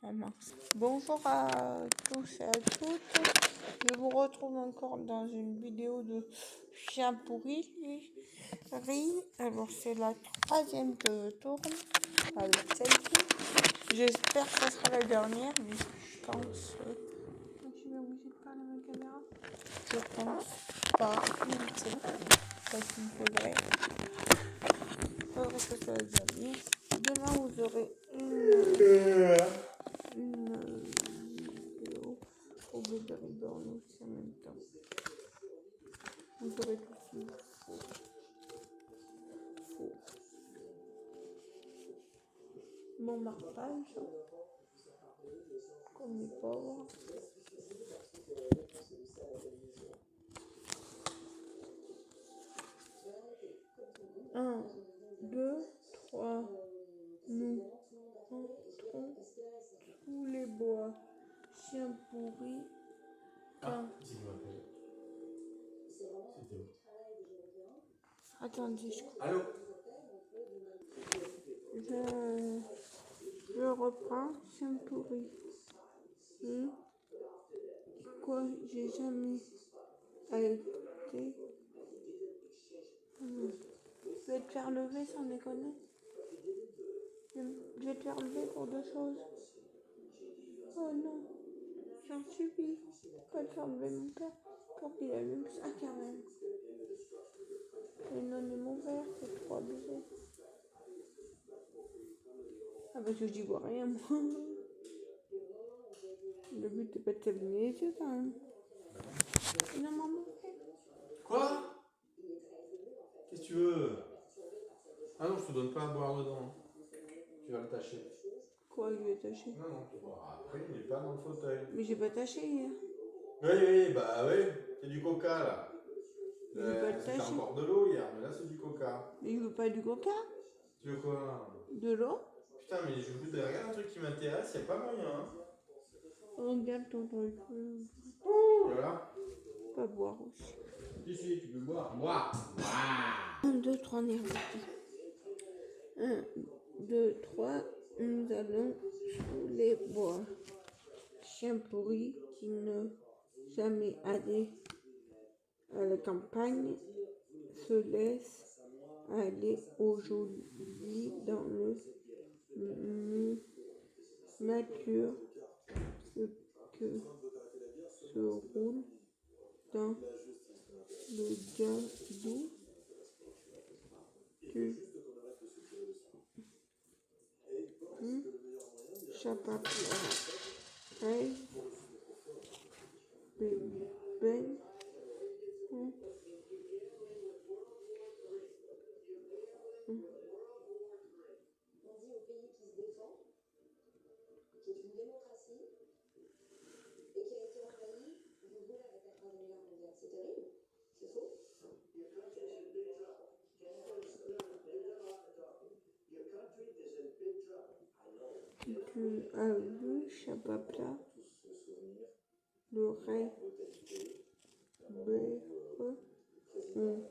Ah mince. Bonjour à tous et à toutes. Je vous retrouve encore dans une vidéo de chien pourri. Alors c'est la troisième que je tourne. Alors celle-ci. J'espère que ce sera la dernière, mais je pense. Je vais bouger pas la caméra. Je pense pas. C'est ça qu'il me faudrait. Que ça soit la dernière. Demain vous aurez une vidéo au Blueberry Burn aussi en même temps. Vous aurez tout ce qu'il faut. Mon marquage, comme les pauvres. 1, 2, 3, nous entrons sous les bois. Chien pourri. Attendez, Allô? je reprends. Chien pourri. Quoi, j'ai jamais été. Je vais te faire lever sans déconner. Je vais te faire lever pour 2 choses. Oh non, j'en subis. Quand te faire lever mon père pour qu'il allume ça quand même. Et non, mais mon verre, c'est trop abusé. Ah parce que j'y vois rien moi. Le but c'est pas de t'abîmer les yeux quand même. Non maman. Quoi? Qu'est-ce que tu veux? Ah non, je te donne pas à boire dedans. Tu vas le tâcher. Quoi, je vais tâcher? Non, après il n'est pas dans le fauteuil. Mais j'ai pas tâché hier. Oui, bah oui, c'est du coca là. C'était tâcher. encore de l'eau hier, mais là c'est du coca. Mais je veux pas du coca. Tu veux quoi? De l'eau. Putain, mais je voudrais regarder un truc qui m'intéresse, y'a pas moyen. Hein. Regarde ton truc. Oh là là. Pas boire aussi. Si, tu peux boire. Boire. 1, 2, 3, on est reparti. 1, 2, 3, nous allons sous les bois. Chien pourri qui ne jamais allé à la campagne se laisse aller au joli dans le mature ce que se roule dans le jardin du chapeau rêve bébé. Tu as vu Chababla, le rêve ont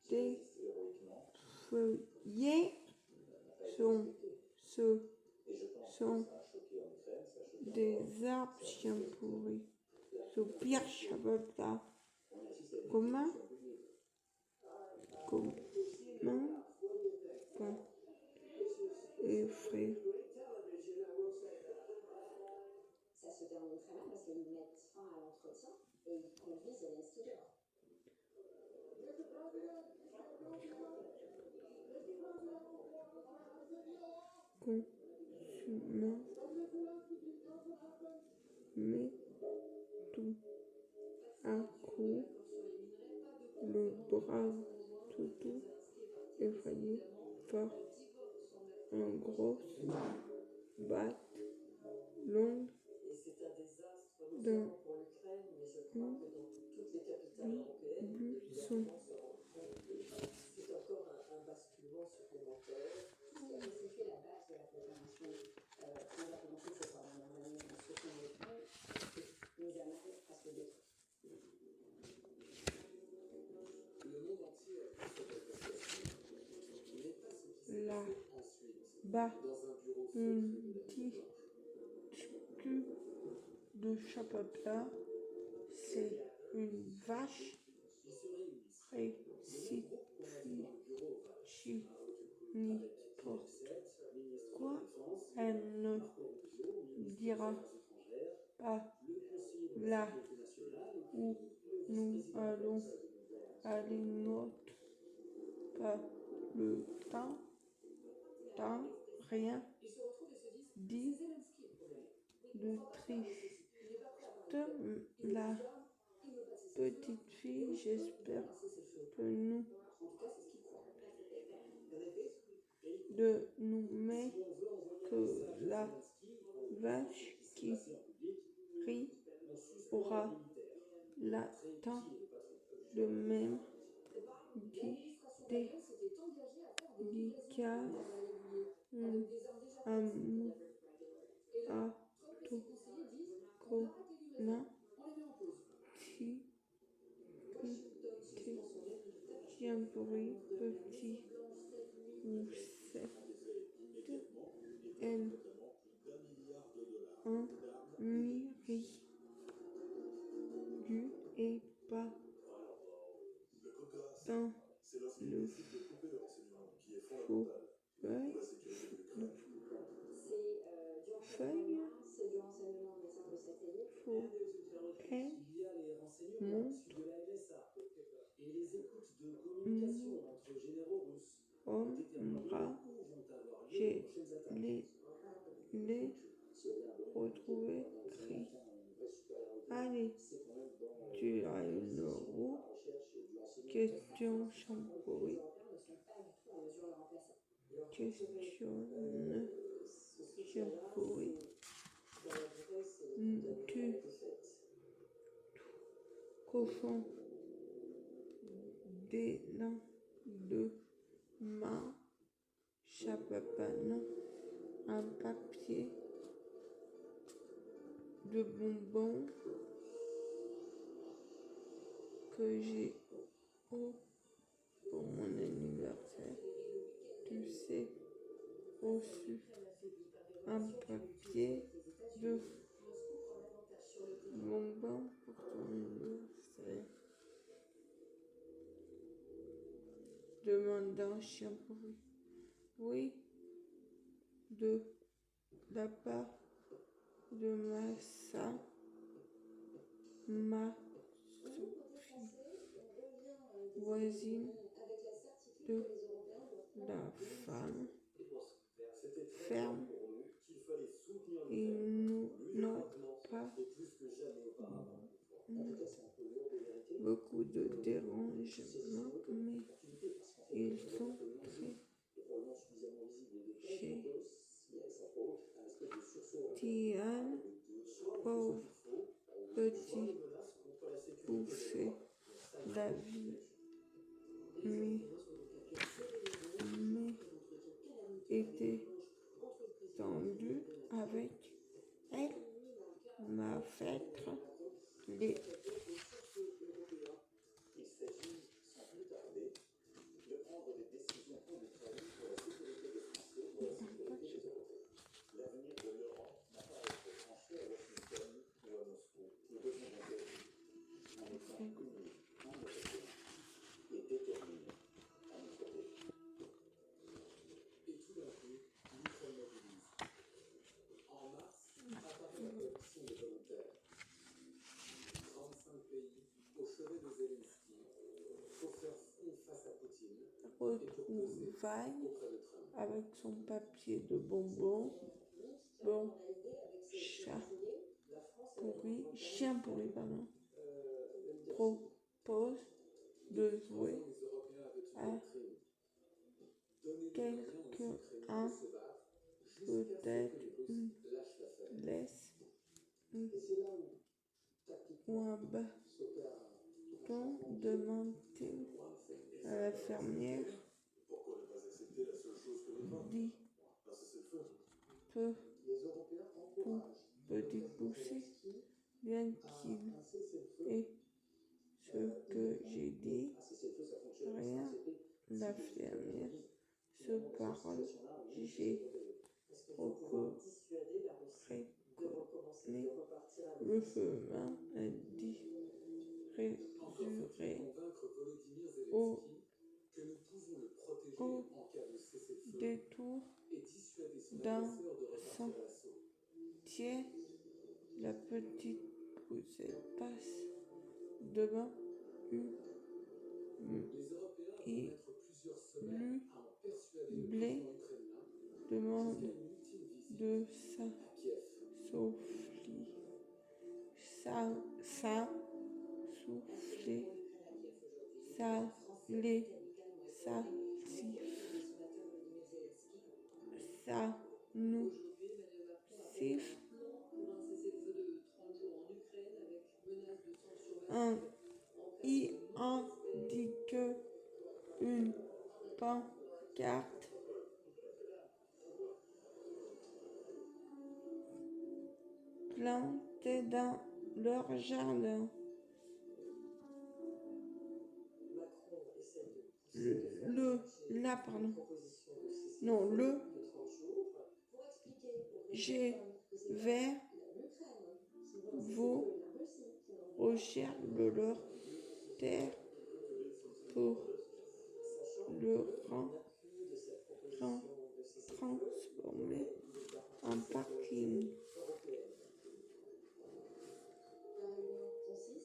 défeuillé ce sont des arbres chiens pourris. Soupir Chababla. Comment effrayé. Ça se termine très mal parce qu'ils mettent fin à l'entretien et ils conduisent Zelensky dehors. Consument, mais tout à coup, le brave toutou effrayé par un gros batte longue d'un buisson. C'est encore un basculement supplémentaire qui a constitué la base de la préparation qu'on va commencer ce soir. Ce sont les points mis à mal presque détruits. Là-bas, une disque de chapeau-plat, c'est une vache récipitue n'importe quoi, elle ne dira pas là où nous allons aller, note pas le temps, rien dit de triste. La petite fille, j'espère que nous de nous met que la vache qui rit aura l'attend de même dédicace un mot à Tocona tiens bruit petit Roussette elle en miri du et pas dans le fauteuil feuille faut elle monte bras j'ai les retrouvé cri allez tu as une roue question chambourée questionne chambourée tu cochon d'élan de ma chapapane un papier de bonbons que j'ai pour mon anniversaire. Tu sais, reçu un papier de bonbons pour ton anniversaire. Demanda un chien pourri. Oui, de la part de ma Sophie, voisine de la femme ferme. Il nous note pas beaucoup de dérangements, mais ils sont très chez Tian, pauvre petit bouffé la vie, mais était tendu avec elle, m'a fait les retrouvailles avec son papier de bonbons. Bon, chien pourri, pardon, propose de jouer à quelqu'un, peut-être une laisse ou un bâton, demande-t-il à la fermière. Dit peu ou petit poussé, bien qu'il ait ce que j'ai dit, rien, la fermière se parle, j'ai dissuader la Russie de recommencer, de repartir à le chemin résuré au détour d'un sentier. La petite poussette passe devant blé demande de souffler, salé, salsif, ça nous siffle. Un I indique une pancarte plantée dans leur jardin. Le G vers vos recherches de leur terre pour le transformer en parking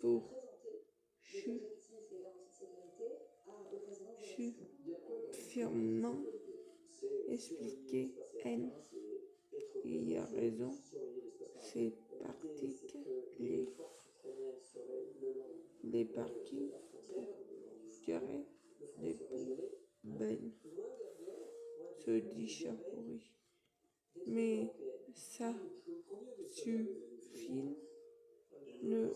pour sûrement expliquer N. Il a raison, c'est particulier. Les parkings, dirais des poubelles, se dit Chapouri. Mais ça suffit, ne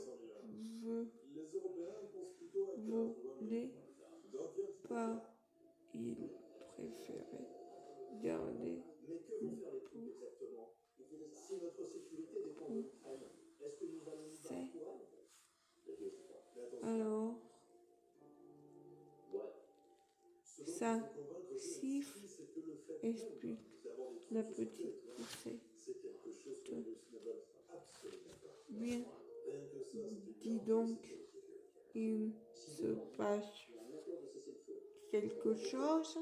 voulait pas. Il préférait garder alors ça siffle, explique la petite poussette. Bien, dis donc, il se passe quelque chose.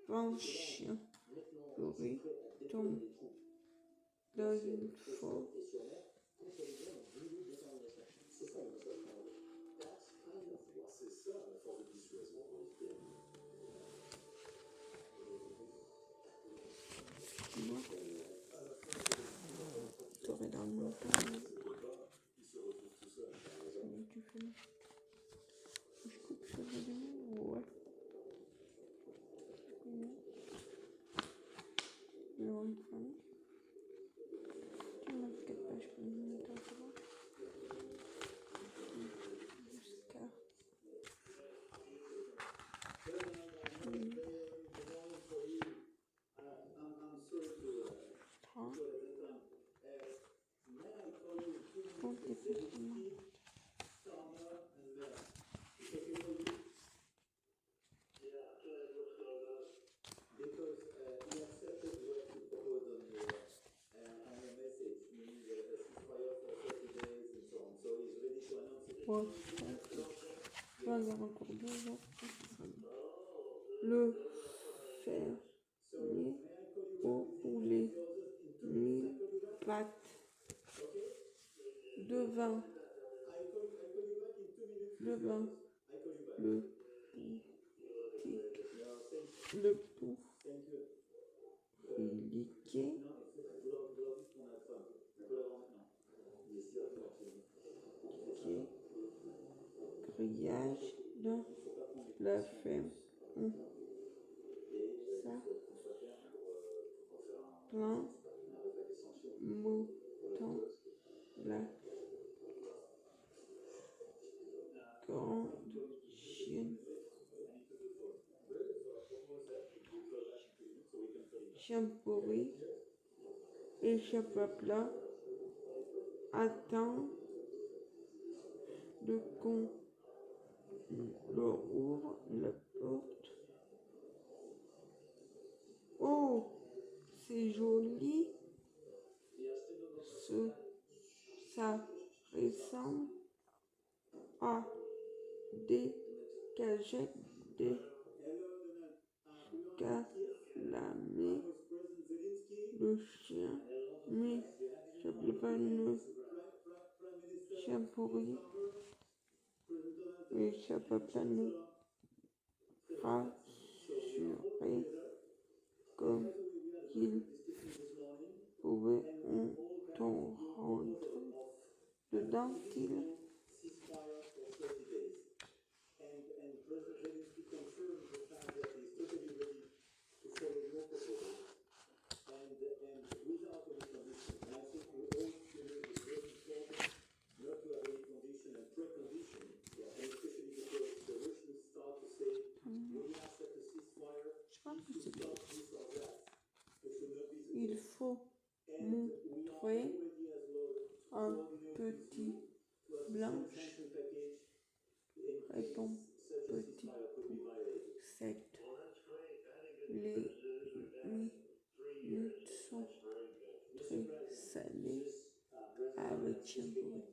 Un chien pourri tombe dans une fosse. Moi, t'aurais dans le montagne. Tu fais. Je coupe sur le vidéo, ouais. Non, tu m'as peut-être pas, je peux me mettre en avant. Jusqu'à 30. Compte les petits. Je vais avoir encore 2 heures. Le fermier au poulet, 1000 pattes de vin, le pou liqué, grillage dans la ferme. Ça, plein mouton, la grande chienne. Chien pourri, échappe à plat, attend le con leur ouvre la porte. Oh, c'est joli. Ça ressemble à des cagettes de calamé. Le chien, mais je peux pas le chien pourri, mais je peux pas le rassurer comme il pouvait entendre dedans qu'il il faut montrer un petit blanche répond petit poussette. Les minutes sont très salées avec Chimbourg.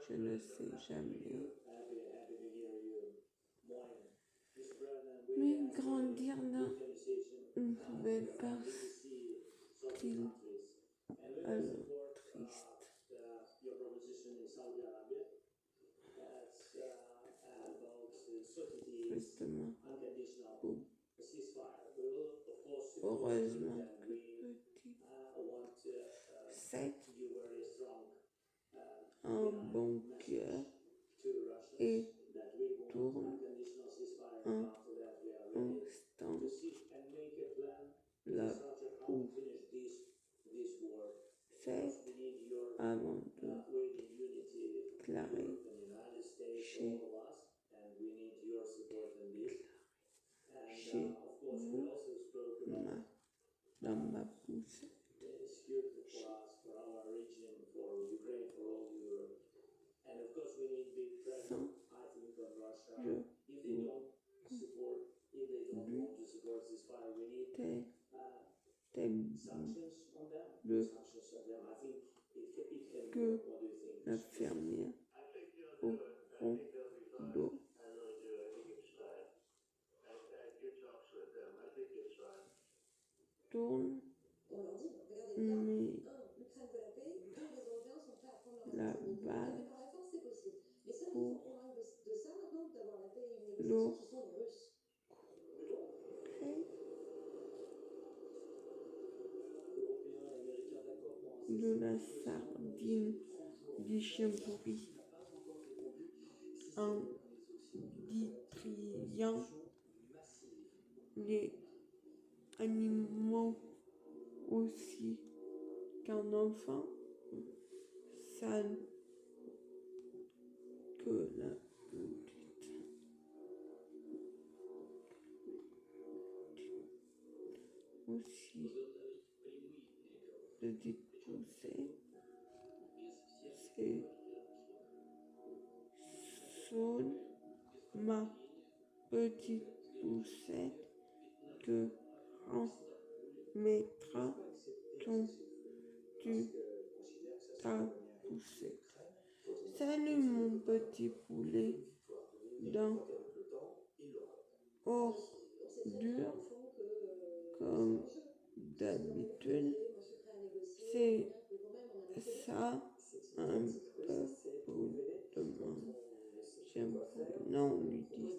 Je ne sais jamais. Mais grandir dans une poubelle parce-t-il alors triste. Justement, heureusement que petit Seth un bon cœur et tourne un instant la poule. Seth avant de clarer chez vous dans ma poussette. Sans que l'infirmière au fond d'eau tourne mais la balle pour l'eau de la sardine du chien pourri en décriant les animaux aussi qu'un enfant sale que la aussi petite poussée, c'est saoule ma petite poussette que remettra ton tu ta poussette. Salut mon petit poulet d'un ordure comme d'habitude. C'est ça un peu pour demain. Non, lui dit,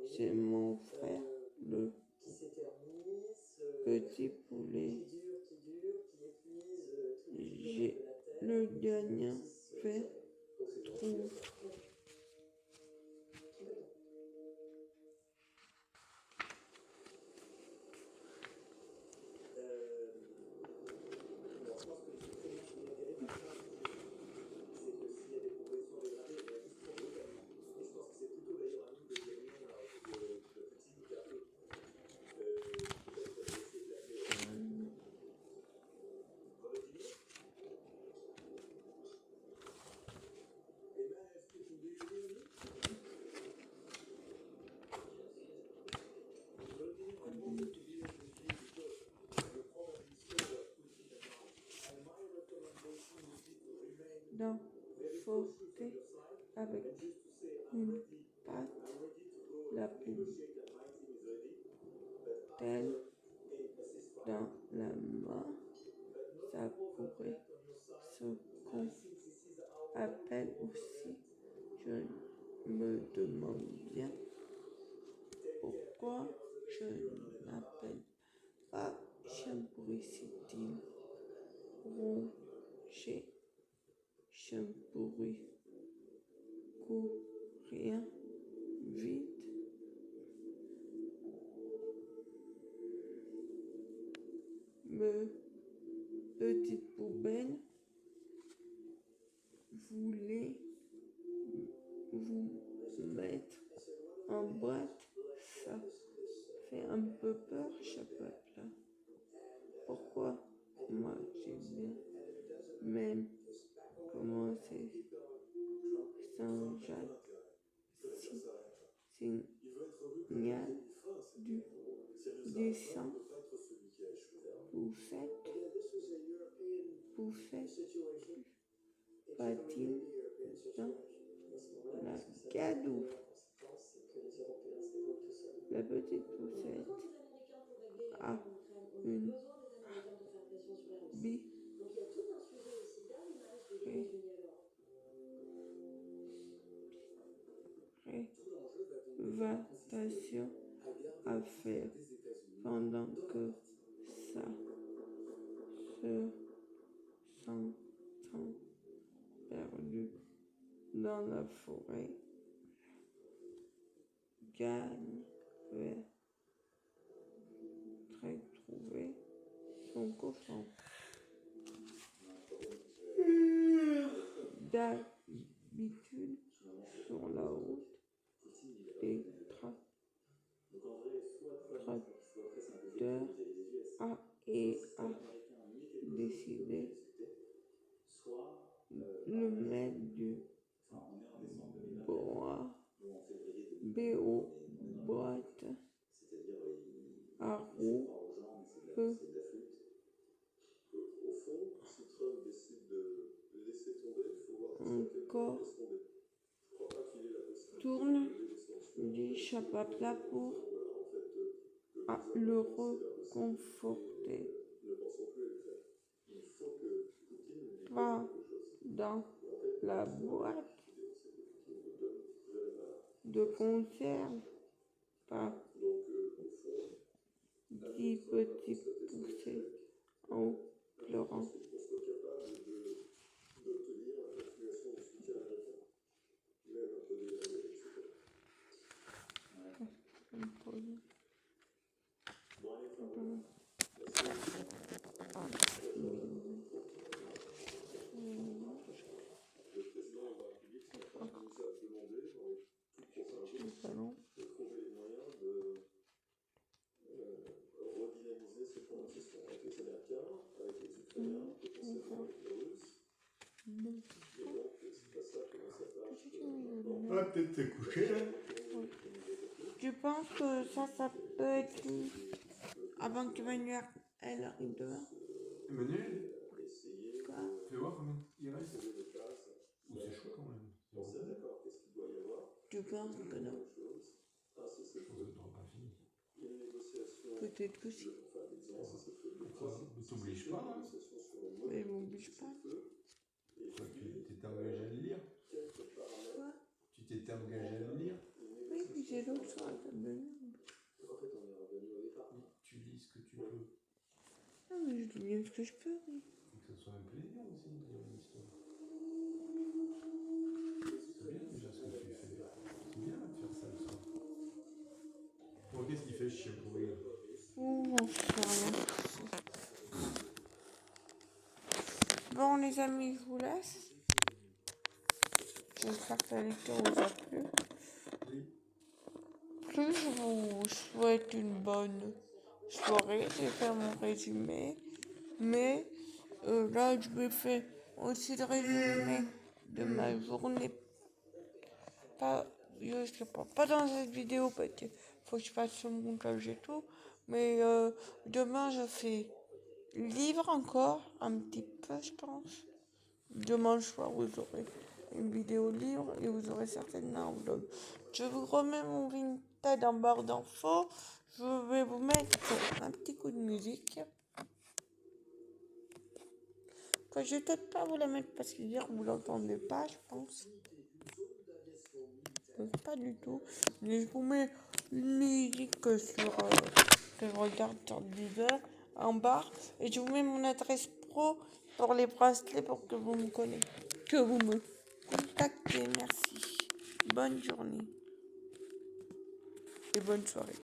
c'est mon frère, le petit poulet. J'ai le dernier fait trop. avec une patte la plus belle dans la main. Ça pourrait ce qu'on appelle aussi, je me demande bien pourquoi je n'appelle pas Champouri-City Rocher, Champouri courrien vite. Me petite poubelle voulez vous mettre en boîte, ça fait un peu peur, ce peuple. Pourquoi moi j'ai bien même commencé Saint-Jacques, signal du dessin poussette patine dans la gadoue. La petite poussette a une réservation à faire pendant que ça se sentant perdu dans la forêt gagne vers retrouver son cochon. D'habitude, sur la route, des tracteurs a décidé le maître du boîte à roues peut encore tourne du chapaplat pour le reconforter. Pas dans la boîte de conserve, pas dit petit poussé en pleurant. Ah, peut-être t'es couché là. Tu penses que ça peut être avant que Manuel elle arrive demain? Emmanuel, Quoi? fais voir combien il reste. Ou c'est chaud quand même. Tu penses que non? Je pense que t'auras pas fini. Peut-être que si. Ne t'oblige pas, hein. Mais il m'oblige pas. Toi, tu t'étais engagé à le lire. Quoi? Tu t'étais engagé à le lire. Oui, puis j'ai l'autre sur la table de nuit. Tu lis ce que tu peux. Non, mais je lis bien ce que je peux, oui. Faut que ce soit un plaisir aussi de lire une histoire. C'est bien déjà ce que tu fais. C'est bien de faire ça le soir. Bon, qu'est-ce qu'il fait ce chien pourri là? Oh, j'en sais rien. Bon, les amis, je vous laisse. J'espère que la lecture vous a plu. Oui. Plus je vous souhaite une bonne soirée. Je vais faire mon résumé. Mais là, je vais faire aussi le résumé de ma journée. Je sais pas dans cette vidéo parce qu'il faut que je fasse le montage et tout. Mais demain, je fais livre encore, un petit peu, je pense. Demain soir, vous aurez une vidéo livre et vous aurez certainement un vlog. Je vous remets mon Vinted en barre d'infos. Je vais vous mettre un petit coup de musique. Enfin, je vais peut-être pas vous la mettre parce que hier vous l'entendez pas, je pense. Pas du tout. Mais je vous mets une musique que je regarde sur Deezer en barre. Et je vous mets mon adresse pro pour les bracelets pour que vous me connectez. Que vous me contactez. Merci. Bonne journée. Et bonne soirée.